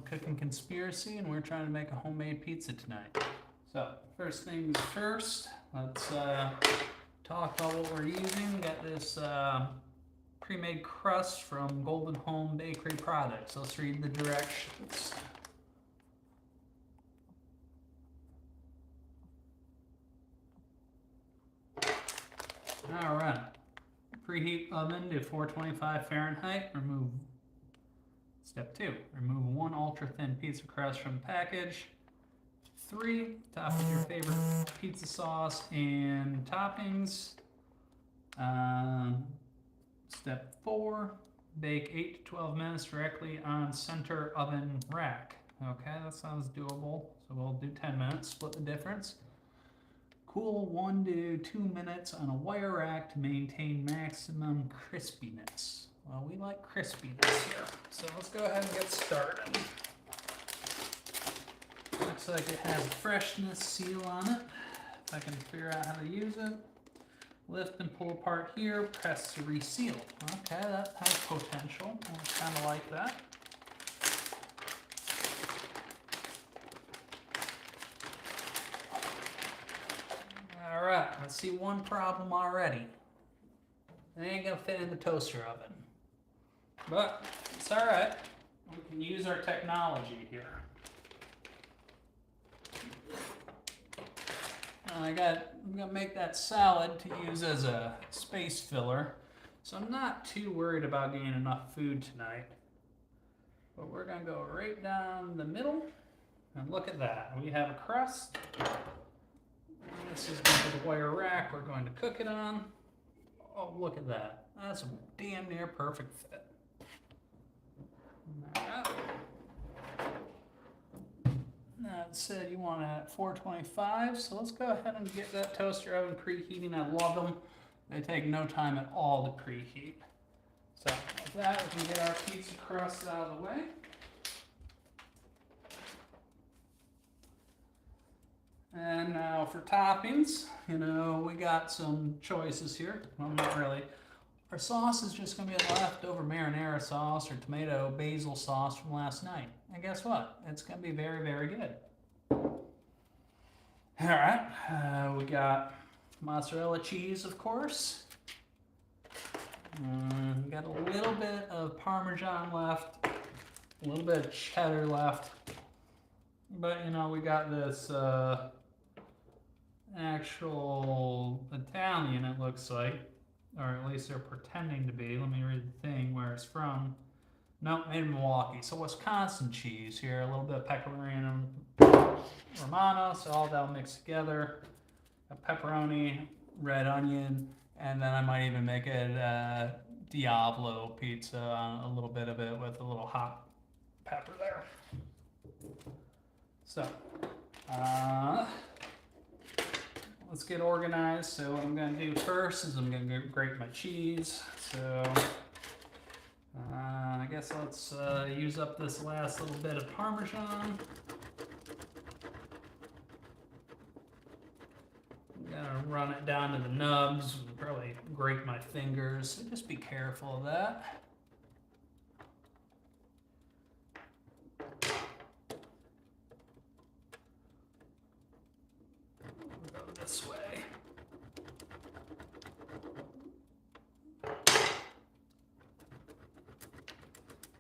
cooking conspiracy, and we're trying to make a homemade pizza tonight. So, first things first, let's talk about what we're using. We got this pre-made crust from Holme Bakery Products. Let's read the directions. Alright. Preheat oven to 425 Fahrenheit. Remove Step 2. Remove one ultra-thin pizza crust from the package. 3. Top with your favorite pizza sauce and toppings. Step 4. Bake 8 to 12 minutes directly on center oven rack. Okay, that sounds doable. So we'll do 10 minutes, split the difference. Cool 1 to 2 minutes on a wire rack to maintain maximum crispiness. Well, we like crispiness here, so let's go ahead and get started. Looks like it has a freshness seal on it. If I can figure out how to use it. Lift and pull apart here, press to reseal. Okay, that has potential. I kind of like that. Alright, let's see one problem already. It ain't gonna fit in the toaster oven. But it's alright. We can use our technology here. I'm gonna make that salad to use as a space filler. So I'm not too worried about getting enough food tonight. But we're gonna go right down the middle. And look at that. We have a crust. This is going to the wire rack we're going to cook it on. Oh, look at that. That's a damn near perfect fit. That said you want it at 425, so let's go ahead and get that toaster oven preheating. I love them. They take no time at all to preheat. So with that, we can get our pizza crust out of the way. And now for toppings, we got some choices here. Well, not really. Our sauce is just going to be a leftover marinara sauce or tomato basil sauce from last night. And guess what? It's going to be very, very good. Alright, we got mozzarella cheese, of course. We got a little bit of parmesan left, a little bit of cheddar left. But, we got this actual Italian, it looks like. Or at least they're pretending to be. Let me read the thing where it's from. Nope, made in Milwaukee. So Wisconsin cheese here. A little bit of pecorino Romano. So all that'll mix together. A pepperoni, red onion. And then I might even make it Diablo pizza on a little bit of it with a little hot pepper there. So, let's get organized. So what I'm going to do first is I'm going to grate my cheese. So I guess let's use up this last little bit of Parmesan. I'm going to run it down to the nubs and probably grate my fingers. So just be careful of that. This way.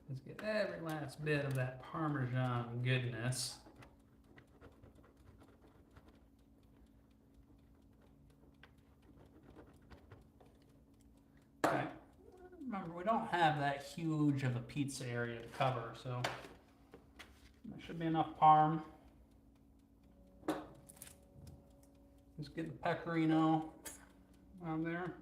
Let's get every last bit of that Parmesan goodness. Okay. Remember, we don't have that huge of a pizza area to cover, so there should be enough parm. Just get the pecorino on there.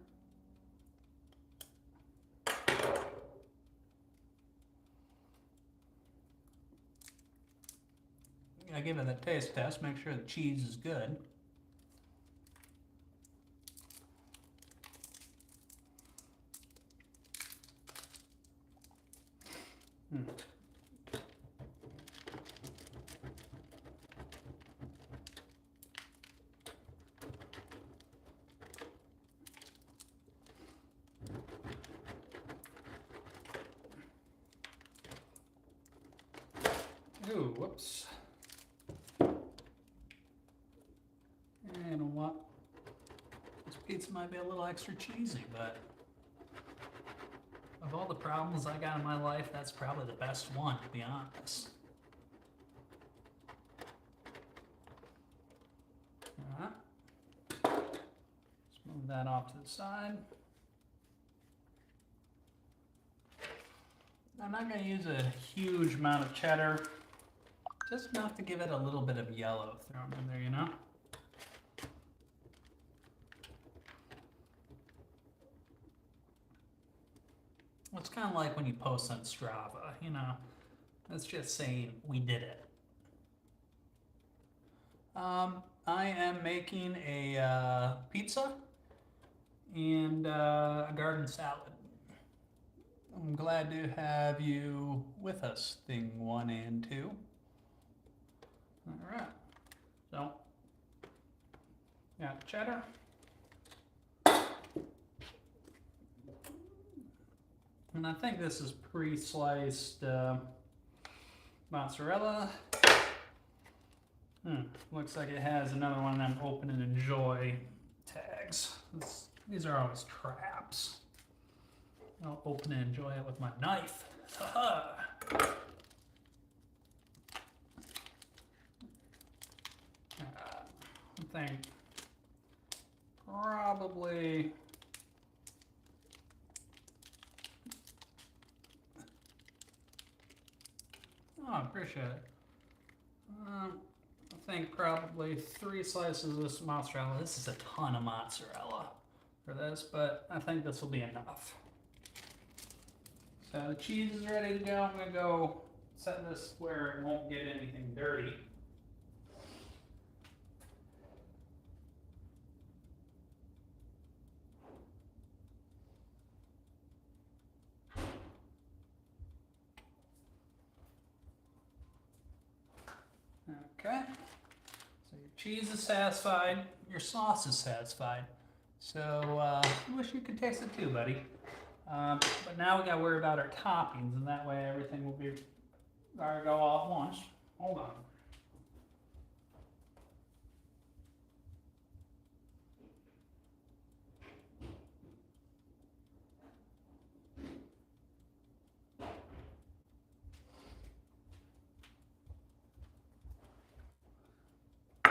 I give it a taste test, make sure the cheese is good. whoops. And you know what? This pizza might be a little extra cheesy, but of all the problems I got in my life, that's probably the best one, to be honest. Alright. Let's move that off to the side. I'm not going to use a huge amount of cheddar, just enough to give it a little bit of yellow thrown in there, you know? It's kind of like when you post on Strava, you know, that's just saying we did it. I am making a pizza and a garden salad. I'm glad to have you with us, thing 1 and 2. All right, so got cheddar. And I think this is pre-sliced mozzarella. Looks like it has another one of them open and enjoy tags. These are always traps. I'll open and enjoy it with my knife. I think probably I appreciate it. I think probably 3 slices of this mozzarella. This is a ton of mozzarella for this, but I think this will be enough. So the cheese is ready to go. I'm going to go set this where it won't get anything dirty. Okay, so your cheese is satisfied, your sauce is satisfied. So I wish you could taste it too, buddy. But now we gotta worry about our toppings, and that way everything will be gotta go all at once. Hold on.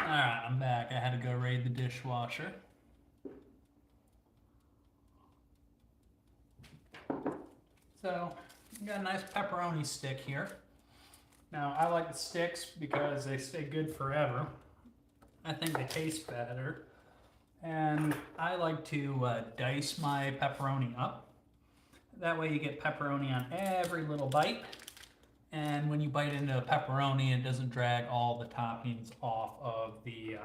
Alright, I'm back. I had to go raid the dishwasher. So, we got a nice pepperoni stick here. Now, I like the sticks because they stay good forever. I think they taste better. And I like to dice my pepperoni up. That way you get pepperoni on every little bite. And when you bite into a pepperoni, it doesn't drag all the toppings off of the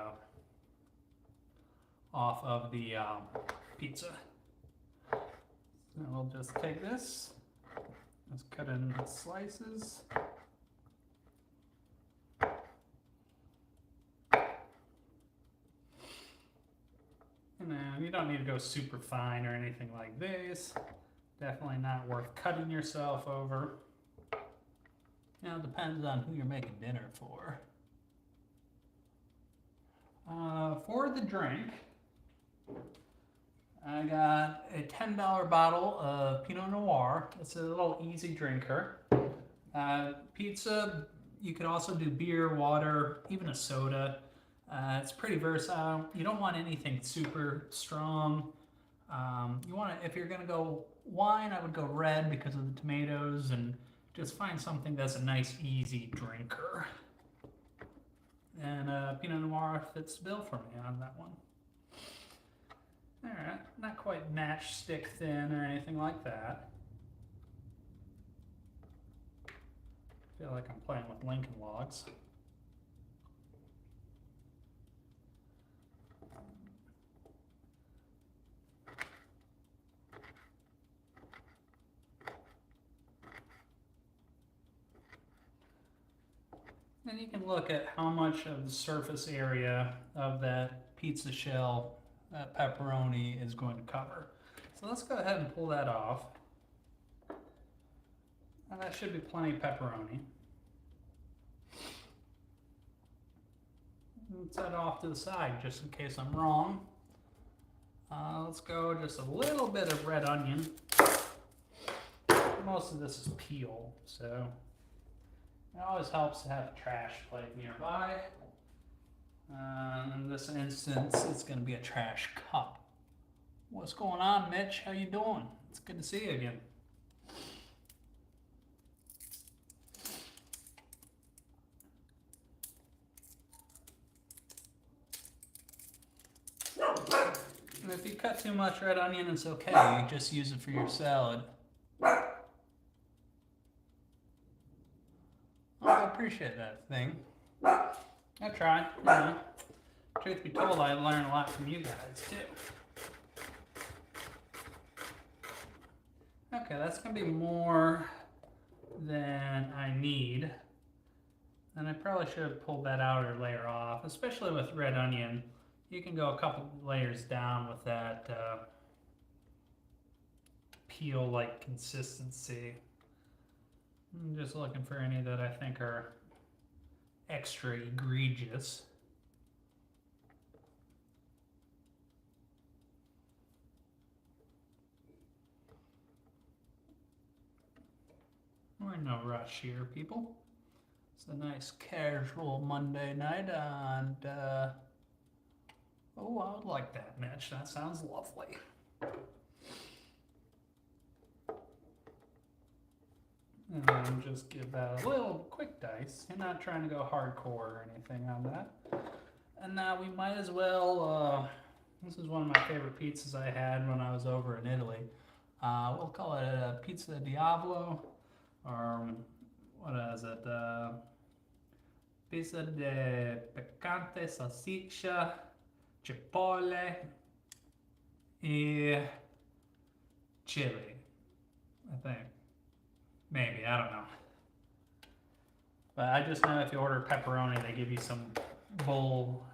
pizza. So we'll just take this, let's cut it into slices. And then you don't need to go super fine or anything like this. Definitely not worth cutting yourself over. Now it depends on who you're making dinner for. For the drink, I got a $10 bottle of Pinot Noir. It's a little easy drinker. Pizza, you could also do beer, water, even a soda. It's pretty versatile. You don't want anything super strong. You want to, if you're gonna go wine, I would go red because of the tomatoes, and just find something that's a nice, easy drinker. And Pinot Noir fits the bill for me on that one. Alright, not quite matchstick thin or anything like that. I feel like I'm playing with Lincoln Logs. And you can look at how much of the surface area of that pizza shell, that pepperoni is going to cover. So let's go ahead and pull that off. And that should be plenty of pepperoni. set it off to the side just in case I'm wrong. Let's go just a little bit of red onion. Most of this is peel, so it always helps to have a trash plate nearby. In this instance, it's going to be a trash cup. What's going on, Mitch? How you doing? It's good to see you again. And if you cut too much red onion, it's okay. You just use it for your salad. I appreciate that thing. I try. You know. Truth be told, I learn a lot from you guys too. Okay, that's gonna be more than I need. And I probably should have pulled that outer layer off, especially with red onion. You can go a couple layers down with that peel-like consistency. I'm just looking for any that I think are extra egregious. We're in no rush here, people. It's a nice casual Monday night, and oh, I would like that, Mitch. That sounds lovely. And then just give that a little quick dice. You're not trying to go hardcore or anything on that. And now we might as well, this is one of my favorite pizzas I had when I was over in Italy. We'll call it a pizza diavolo, or what is it? Pizza de picante, salsiccia, chipotle, e chili, I think. Maybe, I don't know. But I just know if you order pepperoni, they give you some bowl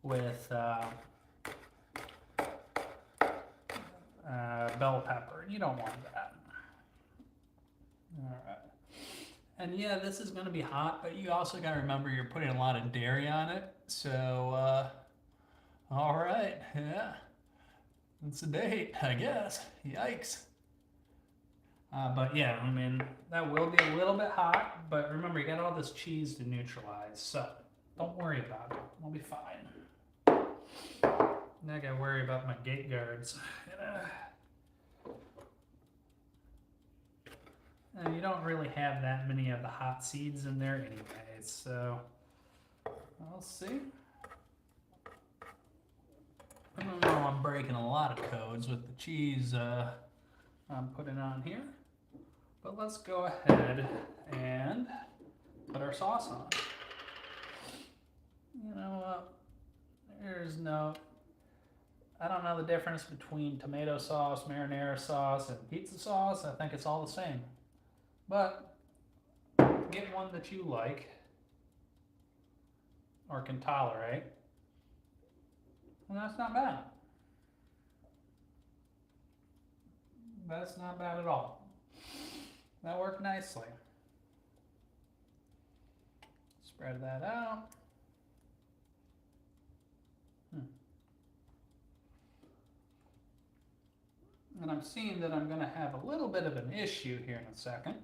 with bell pepper. You don't want that. All right. And yeah, this is going to be hot, but you also got to remember you're putting a lot of dairy on it. So, all right, yeah. It's a date, I guess. Yikes. But yeah, I mean, that will be a little bit hot, but remember, you got all this cheese to neutralize, so don't worry about it. We'll be fine. Now I gotta worry about my gate guards. And you don't really have that many of the hot seeds in there anyway, so we'll see. I don't know, I'm breaking a lot of codes with the cheese I'm putting on here. But let's go ahead and put our sauce on. You know what? I don't know the difference between tomato sauce, marinara sauce, and pizza sauce. I think it's all the same. But get one that you like or can tolerate, and that's not bad. That's not bad at all. That worked nicely. Spread that out. And I'm seeing that I'm going to have a little bit of an issue here in a second.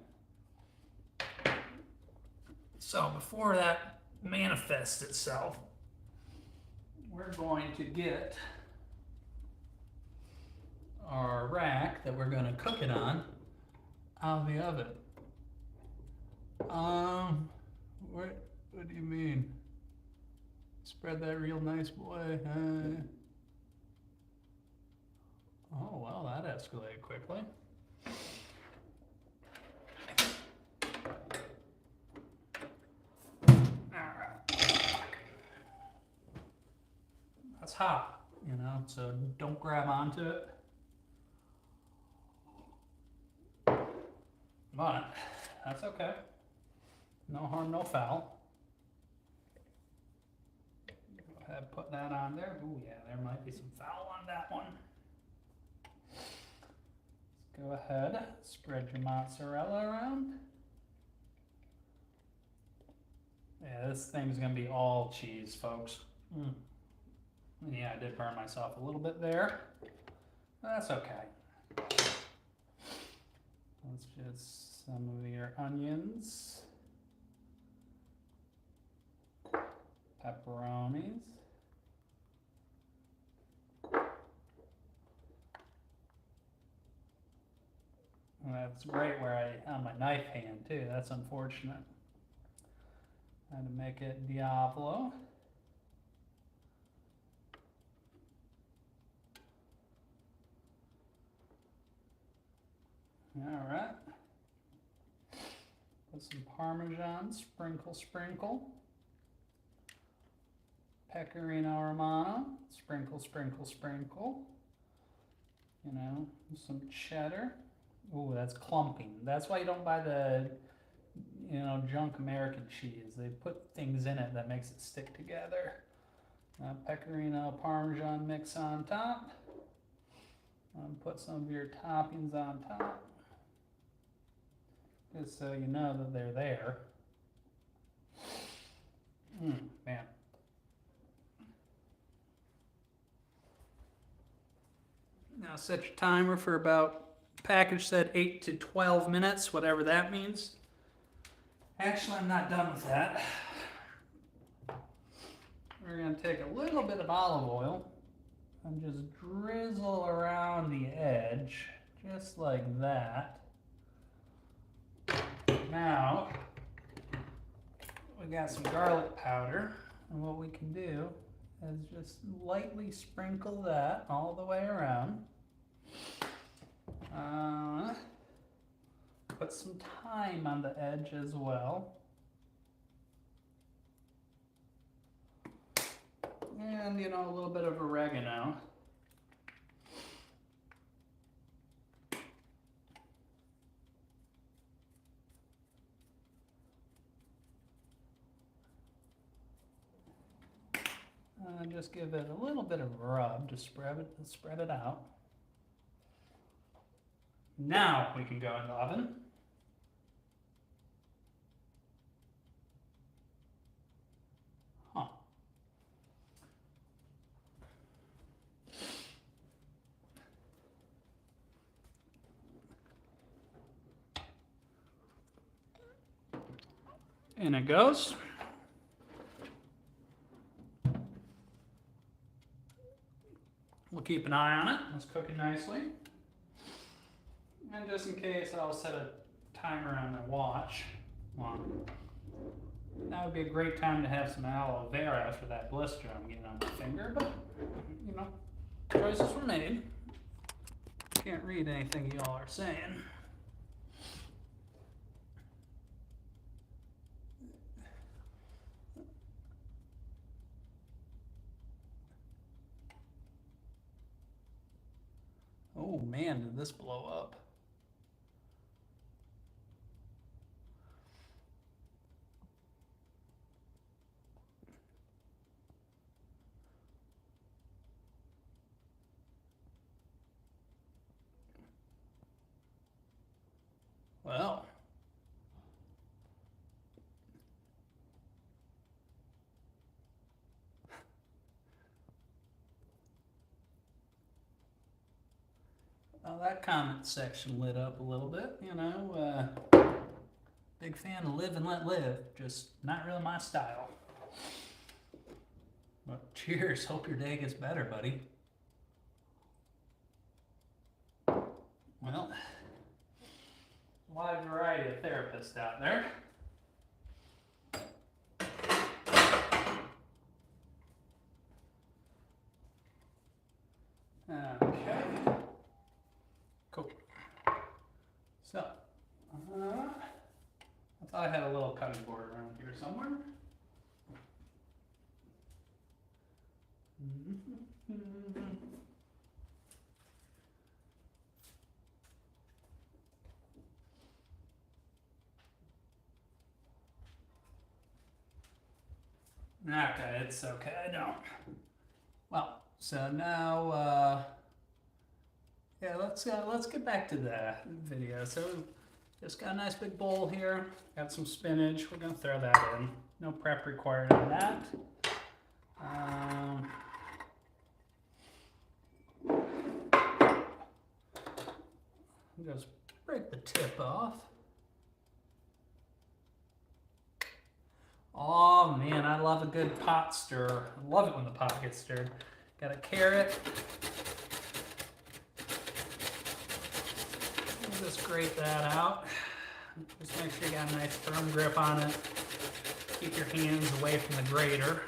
So before that manifests itself, we're going to get our rack that we're going to cook it on out of the oven. What do you mean? Spread that real nice, boy. Oh, well, that escalated quickly. Alright. That's hot, you know, so don't grab onto it. But that's okay. No harm, no foul. Go ahead, put that on there. Oh yeah, there might be some foul on that one. Let's go ahead, spread your mozzarella around. Yeah, this thing's gonna be all cheese, folks. Mm. Yeah, I did burn myself a little bit there. That's okay. Let's just some of your onions, pepperonis. And that's right where I on my knife hand too. That's unfortunate. I had to make it Diablo. All right. Put some Parmesan, sprinkle, sprinkle. Pecorino Romano, sprinkle, sprinkle, sprinkle. You know, some cheddar. Ooh, that's clumping. That's why you don't buy the, you know, junk American cheese. They put things in it that makes it stick together. Pecorino Parmesan mix on top. Put some of your toppings on top, just so you know that they're there. Man. Now set your timer for about, package said 8 to 12 minutes, whatever that means. Actually, I'm not done with that. We're going to take a little bit of olive oil and just drizzle around the edge, just like that. Now, we got some garlic powder, and what we can do is just lightly sprinkle that all the way around. Put some thyme on the edge as well. And, you know, a little bit of oregano. Just give it a little bit of a rub to spread it out. Now we can go in the oven. In it goes. We'll keep an eye on it. It's cooking nicely. And just in case, I'll set a timer on my watch. That would be a great time to have some aloe vera after that blister I'm getting on my finger, but, you know, choices were made. Can't read anything y'all are saying. Oh man, did this blow up. Well, that comment section lit up a little bit, you know. Big fan of live and let live, just not really my style. But cheers, hope your day gets better, buddy. Well, wide variety of therapists out there. Okay. Cool. So, I thought I had a little cutting board around here somewhere. Okay, it's okay, I don't. Well, so now, yeah, let's get back to the video. So, just got a nice big bowl here. Got some spinach. We're gonna throw that in. No prep required on that. Just break the tip off. Oh man, I love a good pot stir. I love it when the pot gets stirred. Got a carrot. Just grate that out. Just make sure you got a nice firm grip on it. Keep your hands away from the grater.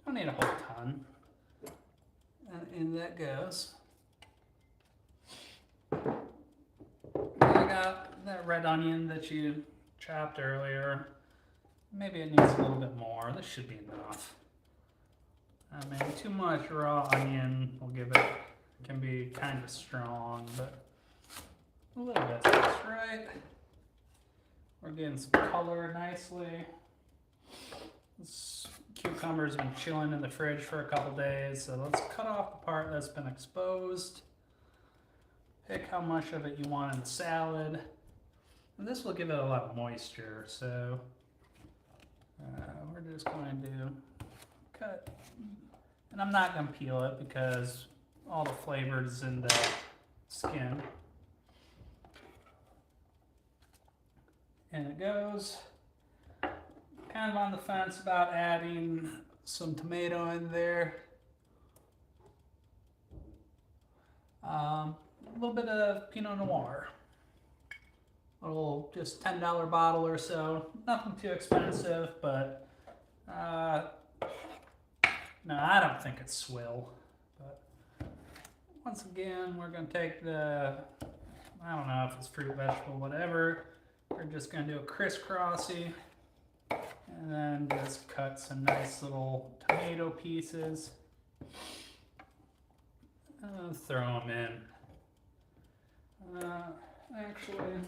Don't need a whole ton. And in that goes. I got that red onion that you chopped earlier. Maybe it needs a little bit more. This should be enough. I mean, too much raw onion will give it, can be kind of strong, but a little bit that's right. We're getting some color nicely. This cucumber's been chilling in the fridge for a couple days, so let's cut off the part that's been exposed. Pick how much of it you want in the salad. And this will give it a lot of moisture, so we're just going to cut. And I'm not going to peel it because all the flavor is in the skin. And it goes. Kind of on the fence about adding some tomato in there. A little bit of Pinot Noir. A little just $10 bottle or so. Nothing too expensive, but no, I don't think it's swill. But once again, we're going to take the, I don't know if it's fruit, vegetable, whatever. We're just going to do a crisscrossy and then just cut some nice little tomato pieces. And throw them in. Actually,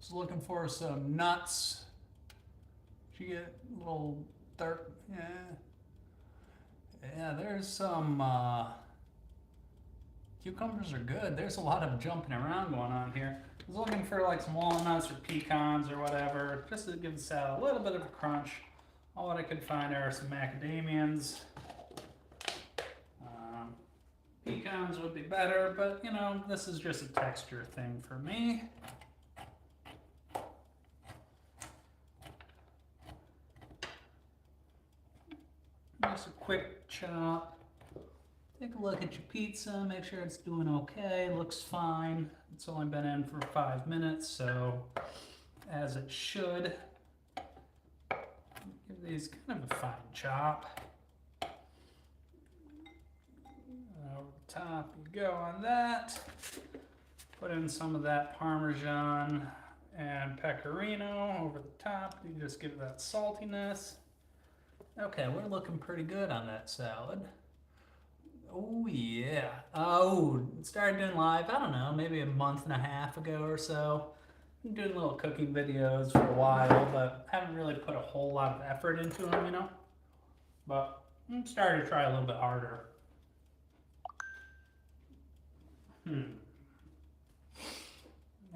just looking for some nuts. Did you get a little dark? Yeah, there's some cucumbers are good. There's a lot of jumping around going on here. I was looking for like some walnuts or pecans or whatever, just to give the salad a little bit of a crunch. All that I could find are some macadamians. Pecans would be better, but you know, this is just a texture thing for me. Just a quick chop. Take a look at your pizza, make sure it's doing okay, looks fine. It's only been in for 5 minutes, so as it should. Give these kind of a fine chop. Over the top you go on that. Put in some of that parmesan and pecorino over the top. You just give it that saltiness. Okay, we're looking pretty good on that salad. Oh yeah. Oh, it started doing live, I don't know, maybe a month and a half ago or so. I'm doing little cooking videos for a while, but haven't really put a whole lot of effort into them, you know. But I'm starting to try a little bit harder.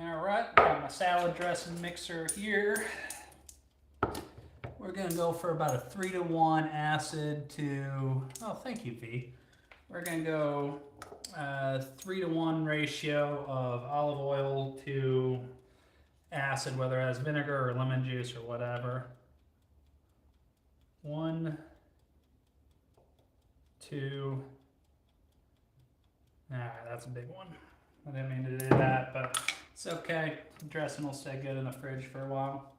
Alright, got my salad dressing mixer here. We're going to go for about a 3-to-1 acid to, oh thank you V. We're going to go 3-to-1 ratio of olive oil to acid, whether it has vinegar or lemon juice or whatever. 1, 2, alright, that's a big one. I didn't mean to do that, but it's okay. The dressing will stay good in the fridge for a while.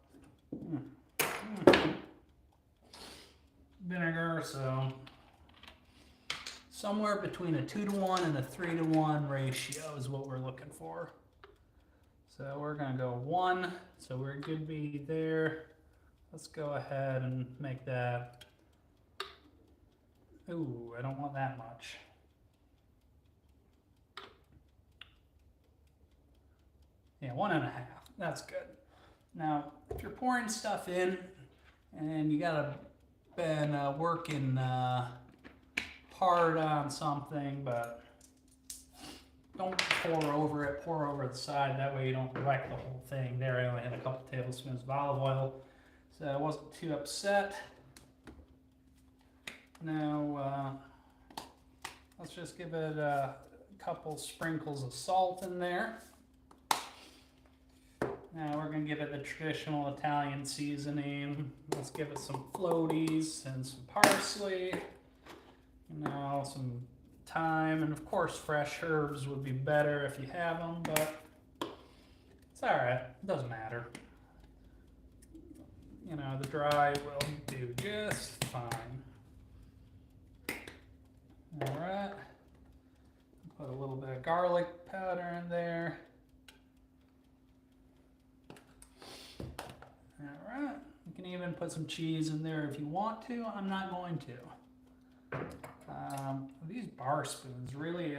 Vinegar, so somewhere between a 2-to-1 and a 3-to-1 ratio is what we're looking for. So we're gonna go 1, so we're good to be there. Let's go ahead and make that. Ooh, I don't want that much. Yeah, 1.5, that's good. Now, if you're pouring stuff in and you gotta been working hard on something, but don't pour over it, pour over the side, that way you don't wreck the whole thing. There I only had a couple tablespoons of olive oil, so I wasn't too upset. Now, let's just give it a couple sprinkles of salt in there. Now we're going to give it the traditional Italian seasoning. Let's give it some floaties and some parsley. Now some thyme, and of course fresh herbs would be better if you have them, but it's alright, it doesn't matter. You know, the dry will do just fine. Alright, put a little bit of garlic powder in there. Alright, you can even put some cheese in there if you want to. I'm not going to. These bar spoons really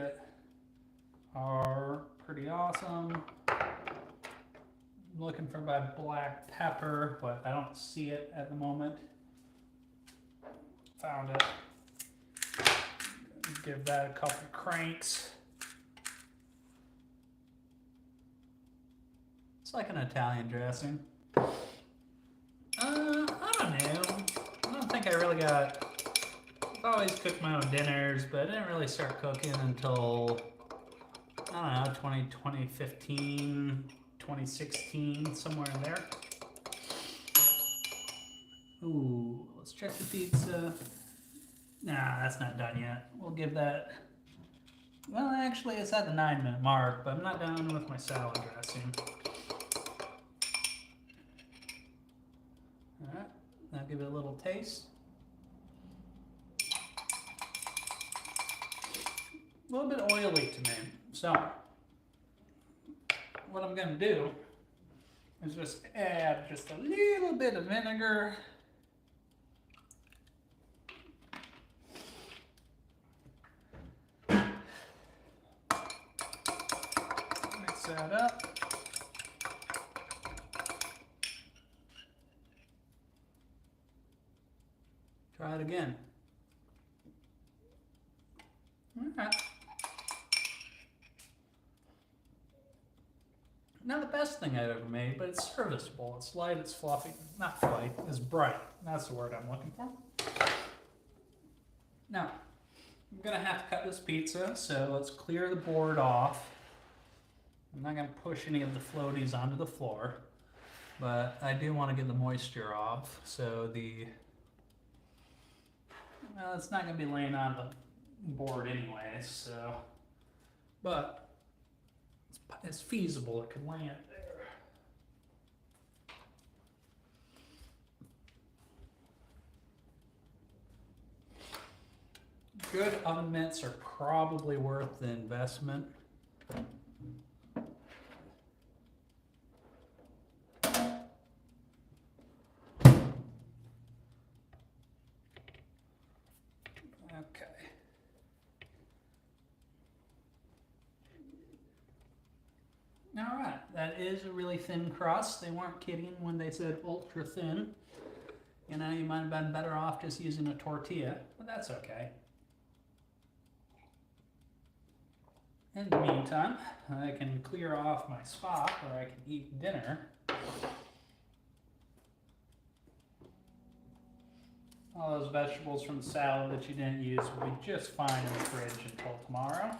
are pretty awesome. I'm looking for my black pepper, but I don't see it at the moment. Found it. Give that a couple cranks. It's like an Italian dressing. I don't know. I don't think I really got... I've always cooked my own dinners, but I didn't really start cooking until, I don't know, 2015, 2016, somewhere in there. Ooh, let's check the pizza. Nah, that's not done yet. We'll give that... Well, actually, it's at the 9-minute mark, but I'm not done with my salad dressing. Alright, now give it a little taste. A little bit oily to me. So, what I'm going to do is just add just a little bit of vinegar. Mix that up. Try it again. Alright. Not the best thing I've ever made, but it's serviceable. It's light, it's fluffy. Not flight, it's bright. That's the word I'm looking for. Now, I'm going to have to cut this pizza, so let's clear the board off. I'm not going to push any of the floaties onto the floor, but I do want to get the moisture off, so well, it's not going to be laying on the board anyway, so, but it's feasible it could land there. Good oven mitts are probably worth the investment. Okay. All right, that is a really thin crust. They weren't kidding when they said ultra thin. You know, you might have been better off just using a tortilla, but that's okay. In the meantime, I can clear off my spot where I can eat dinner. All those vegetables from the salad that you didn't use will be just fine in the fridge until tomorrow.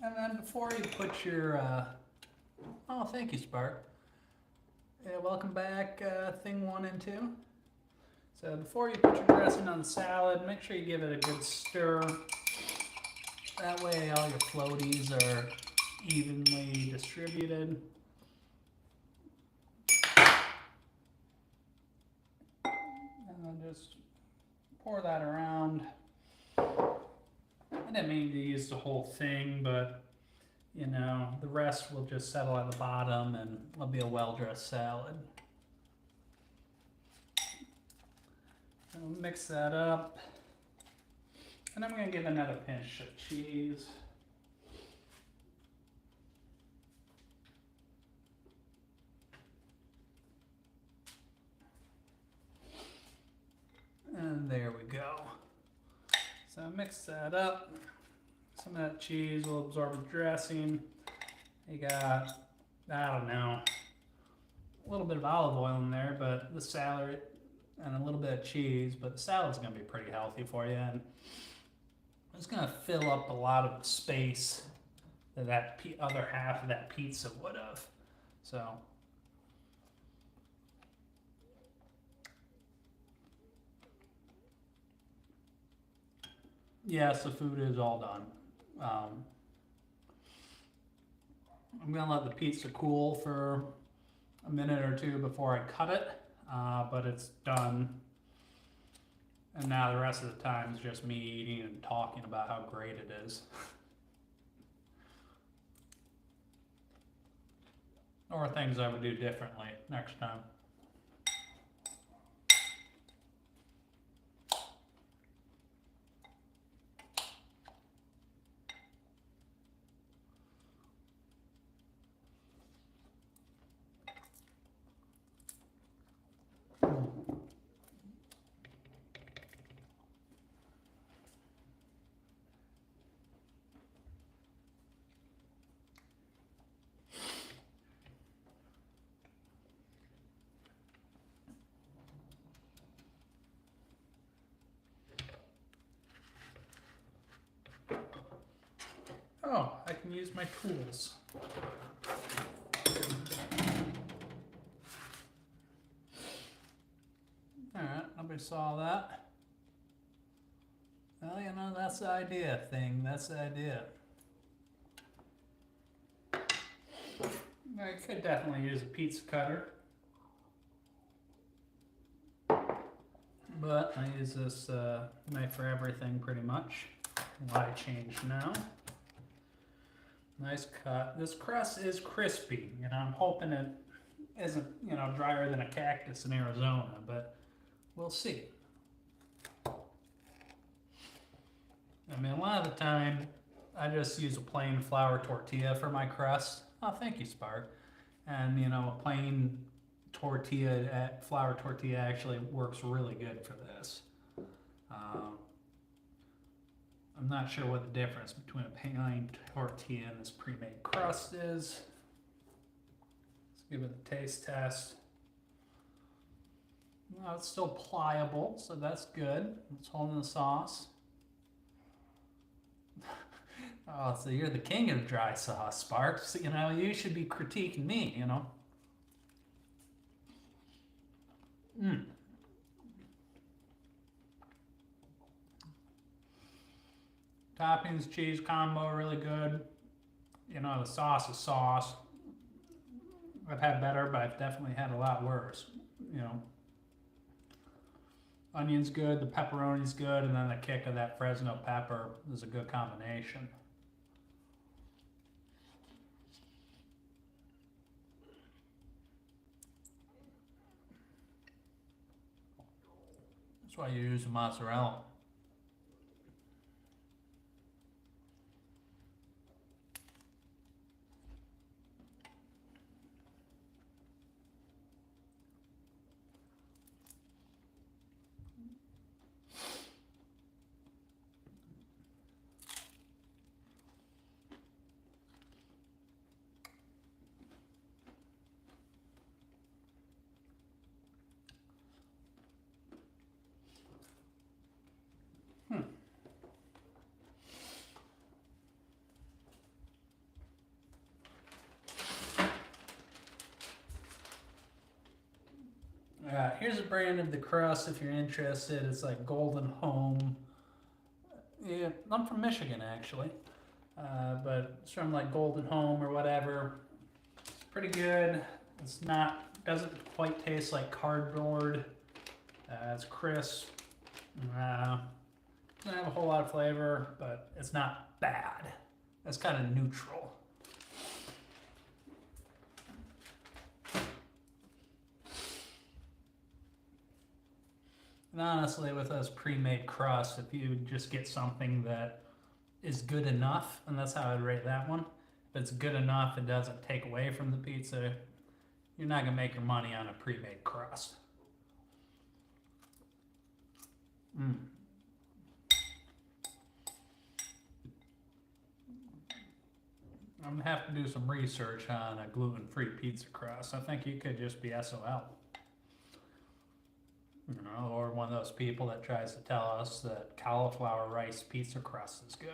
And then before you put your, oh, thank you, Spark. Yeah, welcome back, thing 1 and 2. So before you put your dressing on the salad, make sure you give it a good stir. That way all your floaties are evenly distributed. And then just pour that around. I didn't mean to use the whole thing, but you know, the rest will just settle at the bottom and it'll be a well-dressed salad. So we'll mix that up. And I'm going to give another pinch of cheese. And there we go. So mix that up. Some of that cheese will absorb the dressing. You got, I don't know, a little bit of olive oil in there, but the salad, and a little bit of cheese, but the salad's going to be pretty healthy for you. And it's going to fill up a lot of space that other half of that pizza would have. So yes, the food is all done. I'm going to let the pizza cool for a minute or two before I cut it, but it's done. And now the rest of the time is just me eating and talking about how great it is. Or things I would do differently next time. Oh, I can use my tools. Alright, nobody saw that. Well, you know, that's the idea thing. That's the idea. I could definitely use a pizza cutter. But I use this knife for everything pretty much. Why change now? Nice cut. This crust is crispy. You know, I'm hoping it isn't, you know, drier than a cactus in Arizona, but we'll see. I mean, a lot of the time, I just use a plain flour tortilla for my crust. Oh, thank you, Spark. And, you know, a plain tortilla, flour tortilla actually works really good for this. I'm not sure what the difference between a plain tortilla and this pre-made crust is. Let's give it a taste test. No, it's still pliable, so that's good. It's holding the sauce. Oh, so you're the king of the dry sauce, Sparks. You know, you should be critiquing me, you know. Toppings, cheese combo, really good. You know, the sauce is sauce. I've had better, but I've definitely had a lot worse. You know, onion's good, the pepperoni's good, and then the kick of that Fresno pepper is a good combination. That's why you use the mozzarella. Here's a brand of the crust if you're interested. It's like Golden Holme. Yeah, I'm from Michigan actually. but it's from like Golden Home or whatever. It's pretty good. It's not, doesn't quite taste like cardboard. It's crisp. Doesn't have a whole lot of flavor, but it's not bad. It's kind of neutral. And honestly, with those pre-made crusts, if you just get something that is good enough, and that's how I'd rate that one. If it's good enough, it doesn't take away from the pizza, you're not gonna make your money on a pre-made crust. I'm gonna have to do some research on a gluten-free pizza crust. I think you could just be SOL. You know, or one of those people that tries to tell us that cauliflower rice pizza crust is good.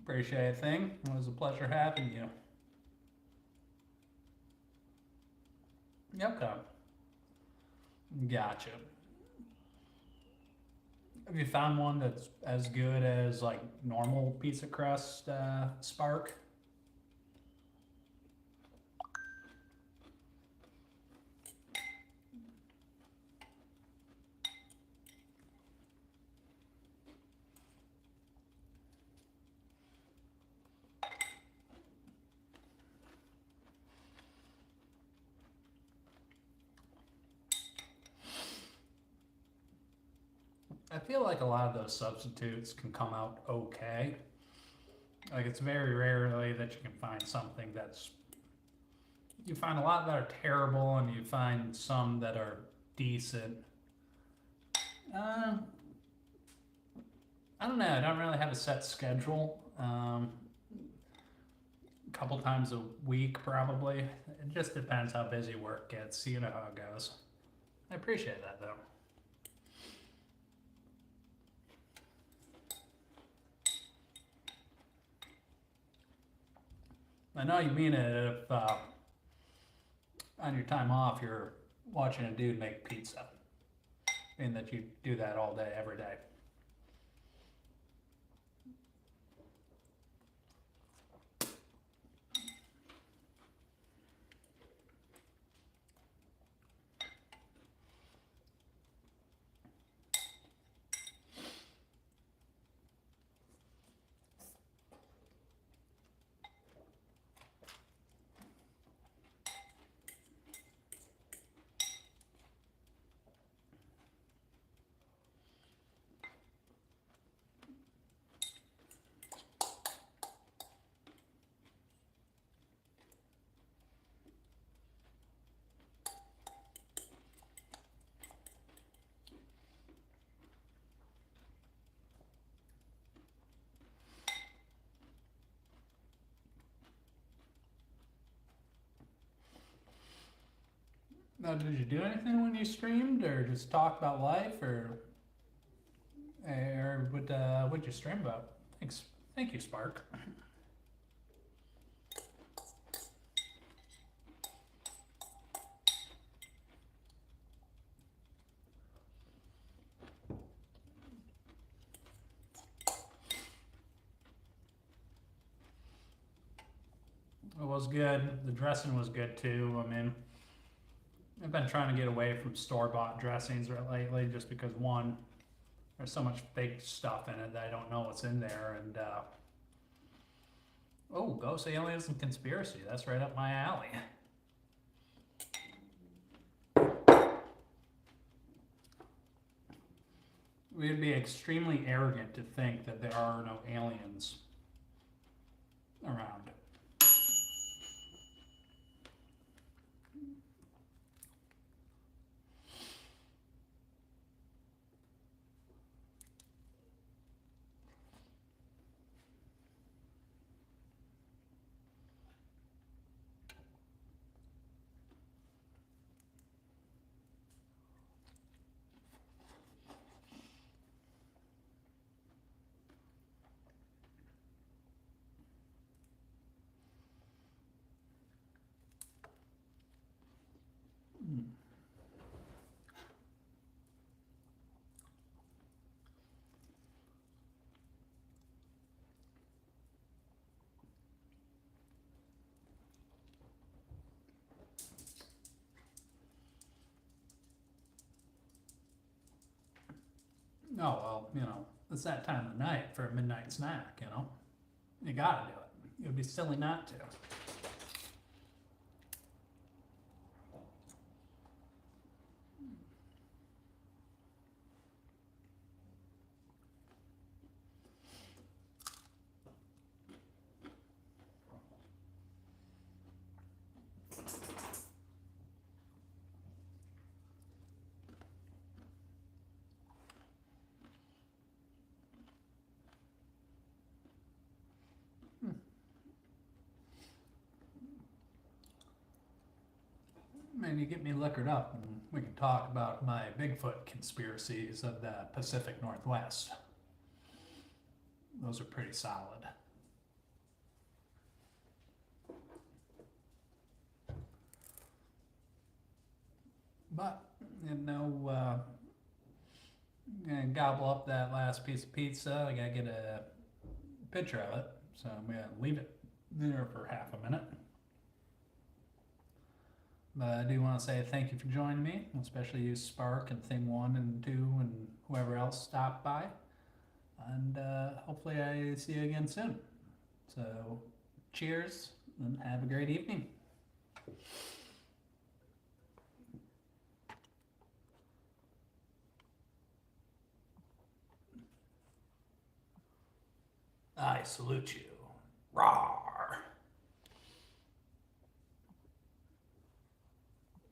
Appreciate it, thing. It was a pleasure having you. Okay. Gotcha. Have you found one that's as good as like normal pizza crust spark? I feel like a lot of those substitutes can come out okay. Like it's very rarely that you can find something that's, you find a lot that are terrible and you find some that are decent. I don't know, I don't really have a set schedule. A couple times a week probably. It just depends how busy work gets, you know how it goes. I appreciate that though. I know you mean it if on your time off you're watching a dude make pizza, and that you do that all day, every day. Now, did you do anything when you streamed, or just talk about life, or what'd you stream about? Thanks, thank you, Spark. It was good. The dressing was good too. I mean, I've been trying to get away from store-bought dressings lately, just because one, there's so much fake stuff in it that I don't know what's in there, and oh, ghost aliens and conspiracy. That's right up my alley. We'd be extremely arrogant to think that there are no aliens around. Oh, well, you know, it's that time of night for a midnight snack, you know? You gotta do it. It would be silly not to. Man, you get me liquored up and we can talk about my Bigfoot conspiracies of the Pacific Northwest. Those are pretty solid. But, you know, gonna gobble up that last piece of pizza. I gotta get a picture of it. So I'm gonna leave it there for half a minute. But I do want to say thank you for joining me, especially you, Spark, and Thing 1 and 2, and whoever else stopped by. And hopefully I see you again soon. So, cheers, and have a great evening. I salute you. Raw.